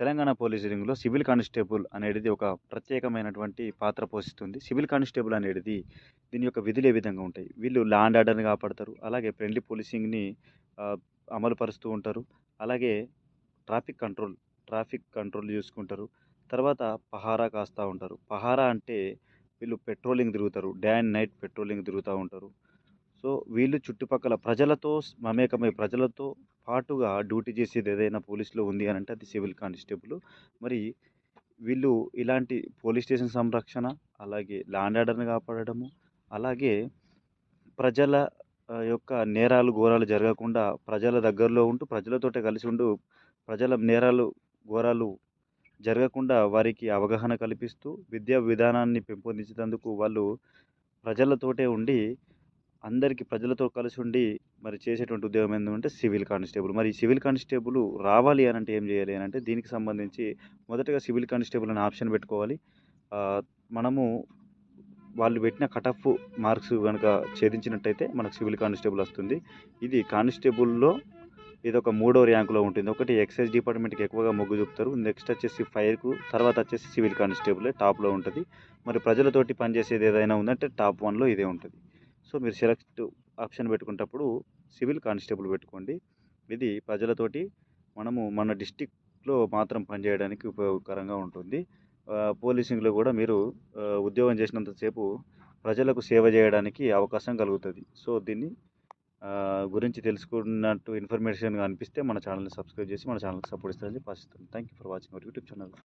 Telangana పోలీసింగ్‌లో civil constable అనేటిది ఒక ప్రత్యేకమైనటువంటి పాత్ర పోషిస్తుంది. సివిల్ కానిస్టేబుల్ అనేటిది దీని యొక్క విధులు ఏ విధంగా ఉంటాయి? వీళ్ళు లా అండ్ ఆర్డర్‌ని కాపాడతారు. అలాగే ఫ్రెండ్లీ పోలీసింగ్‌ని ఆహ్, అమలు పరుస్తూ ఉంటారు. అలాగే ట్రాఫిక్ కంట్రోల్, ట్రాఫిక్ కంట్రోల్ చూసుకుంటారు. తర్వాత పహారా కాస్తా ఉంటారు. పహారా అంటే వీళ్ళు పెట్రోలింగ్ తిరుగుతారు. డే అండ్ నైట్ పెట్రోలింగ్ తిరుగుతా ఉంటారు. సో, వీళ్ళు చుట్టుపక్కల ప్రజలతో మమేకమై ప్రజలతో పాటుగా డ్యూటీ చేసేది ఏదైనా పోలీస్‌లో ఉంది అనంటే అది సివిల్ కానిస్టేబుల్. మరి వీళ్ళు ఇలాంటి పోలీస్ స్టేషన్ సంరక్షణ, అలాగే లా అండ్ ఆర్డర్‌ని కాపాడడము, అలాగే ప్రజల యొక్క నేరాలు, ఘోరాలు జరగకుండా ప్రజల దగ్గరలో ఉంటూ ప్రజలతోటే కలిసి ఉంటూ ప్రజల నేరాలు, ఘోరాలు జరగకుండా వారికి అవగాహన కల్పిస్తూ విద్యా విధానాన్ని పెంపొందించేందుకు వాళ్ళు ప్రజలతోటే ఉండి అందరికి ప్రజలతో కలిసుండి మరి చేసేటువంటి ఉద్యోగం ఏందంటే సివిల్ కానిస్టేబుల్. మరి ఈ సివిల్ కానిస్టేబుల్ రావాలి అనంటే ఏం జేయాలి అనంటే దీనికి సంబంధించి మొదటగా సివిల్ కానిస్టేబుల్ అనే ఆప్షన్ పెట్టుకోవాలి. ఆహ్, మనము వాళ్ళు పెట్టిన కట్ ఆఫ్ మార్క్స్ గనక ఛేదించినట్టయితే మనకు సివిల్ కానిస్టేబుల్ వస్తుంది. ఇది కానిస్టేబుల్‌లో ఇదొక మూడో ర్యాంక్‌లో ఉంటుంది. ఒకటి ఎక్సైజ్ డిపార్ట్‌మెంట్‌కి ఎక్కువగా మొగ్గు చూపుతారు. నెక్స్ట్ వచ్చేసి ఫైర్‌కు, తర్వాత వచ్చేసి సివిల్ కానిస్టేబులే టాప్‌లో ఉంటది. మరి ప్రజలతోటి పనిచేసేది ఏదైనా ఉందంటే టాప్ 1లో ఇదే ఉంటది. సో, మీరు సెలెక్ట్ ఆప్షన్ పెట్టుకునేటప్పుడు సివిల్ కానిస్టేబుల్ పెట్టుకోండి. ఇది ప్రజలతోటి మనము మన డిస్ట్రిక్ట్‌లో మాత్రం పనిచేయడానికి ఉపయోగకరంగా ఉంటుంది. పోలీసింగ్‌లో కూడా మీరు ఉద్యోగం చేసినంత సేపు ప్రజలకు సేవ చేయడానికి అవకాశం కలుగుతది. సో, దీన్ని గురించి తెలుసుకున్నట్టు ఇన్ఫర్మేషన్‌గా అనిపిస్తే మన ఛానెల్‌ని సబ్స్క్రైబ్ చేసి మన ఛానెల్‌కి సపోర్ట్ ఇస్తారని చెప్పి ఆశిస్తున్నాను. Thank you for watching our YouTube channel.